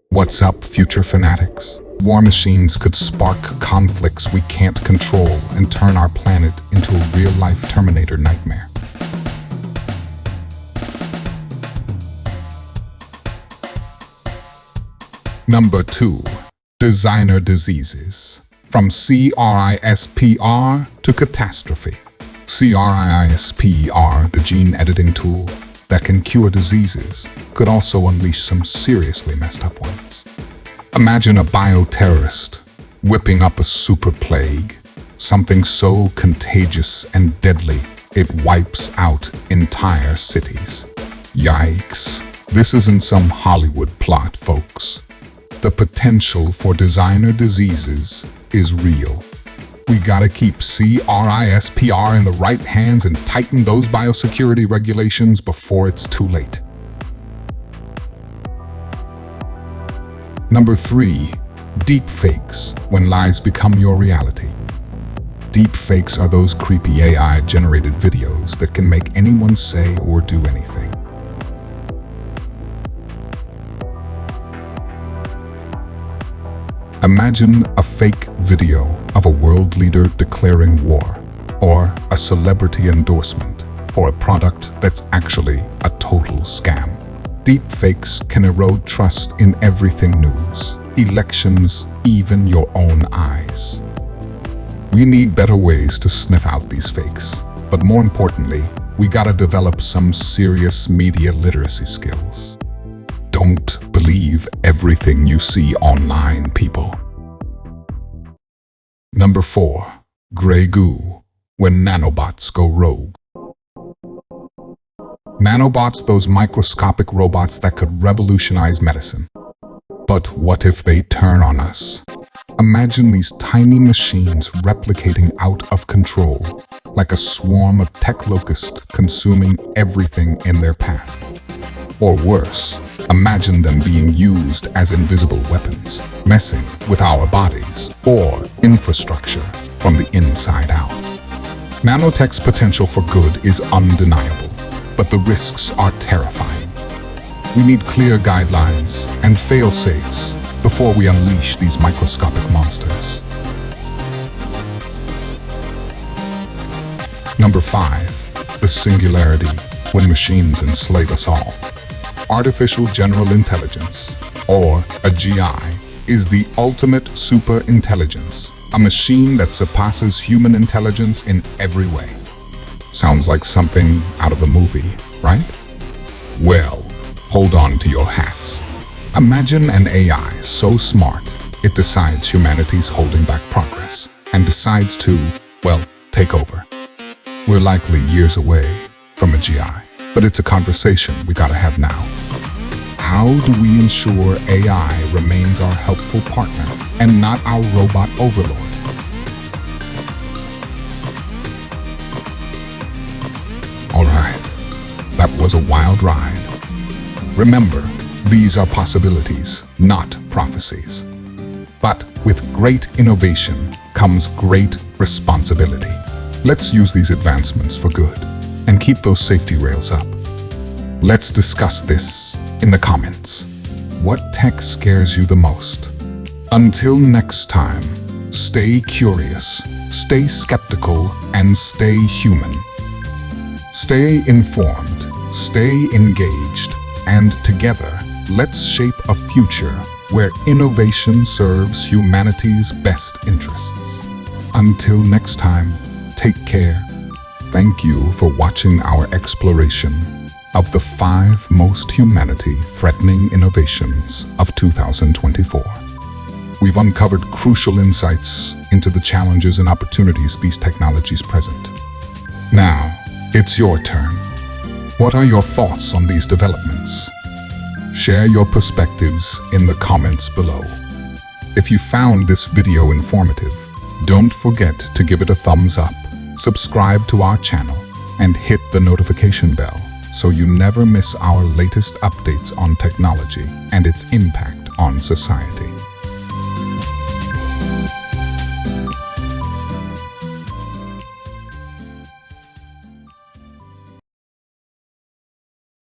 What's up, future fanatics? War machines could spark conflicts we can't control and turn our planet into a real-life Terminator nightmare. Number 2. Designer diseases. From CRISPR to catastrophe. CRISPR, the gene editing tool that can cure diseases, could also unleash some seriously messed up ones. Imagine a bioterrorist whipping up a super plague, something so contagious and deadly it wipes out entire cities. Yikes. This isn't some Hollywood plot, folks. The potential for designer diseases is real. We gotta keep CRISPR in the right hands and tighten those biosecurity regulations before it's too late. Number 3. Deepfakes, when lies become your reality. Deepfakes are those creepy AI-generated videos that can make anyone say or do anything. Imagine a fake video of a world leader declaring war, or a celebrity endorsement for a product that's actually a total scam. Deepfakes can erode trust in everything news, elections, even your own eyes. We need better ways to sniff out these fakes, but more importantly, we gotta develop some serious media literacy skills. Don't believe everything you see online, people. Number 4. Grey goo, when nanobots go rogue. Nanobots, those microscopic robots that could revolutionize medicine. But what if they turn on us? Imagine these tiny machines replicating out of control, like a swarm of tech locusts consuming everything in their path. Or worse, imagine them being used as invisible weapons, messing with our bodies or infrastructure from the inside out. Nanotech's potential for good is undeniable, but the risks are terrifying. We need clear guidelines and fail-safes before we unleash these microscopic monsters. Number 5. The singularity, when machines enslave us all. Artificial General Intelligence, or a GI, is the ultimate super intelligence, a machine that surpasses human intelligence in every way. Sounds like something out of a movie, right? Well, hold on to your hats. Imagine an AI so smart, it decides humanity's holding back progress, and decides to, well, take over. We're likely years away from a GI, but it's a conversation we gotta have now. How do we ensure AI remains our helpful partner and not our robot overlord? Alright, that was a wild ride. Remember, these are possibilities, not prophecies. But with great innovation comes great responsibility. Let's use these advancements for good and keep those safety rails up. Let's discuss this in the comments. What tech scares you the most? Until next time, stay curious, stay skeptical, and stay human. Stay informed, stay engaged, and together, let's shape a future where innovation serves humanity's best interests. Until next time, take care. Thank you for watching our exploration of the 5 most humanity-threatening innovations of 2024. We've uncovered crucial insights into the challenges and opportunities these technologies present. Now, it's your turn. What are your thoughts on these developments? Share your perspectives in the comments below. If you found this video informative, don't forget to give it a thumbs up, subscribe to our channel, and hit the notification bell so you never miss our latest updates on technology and its impact on society.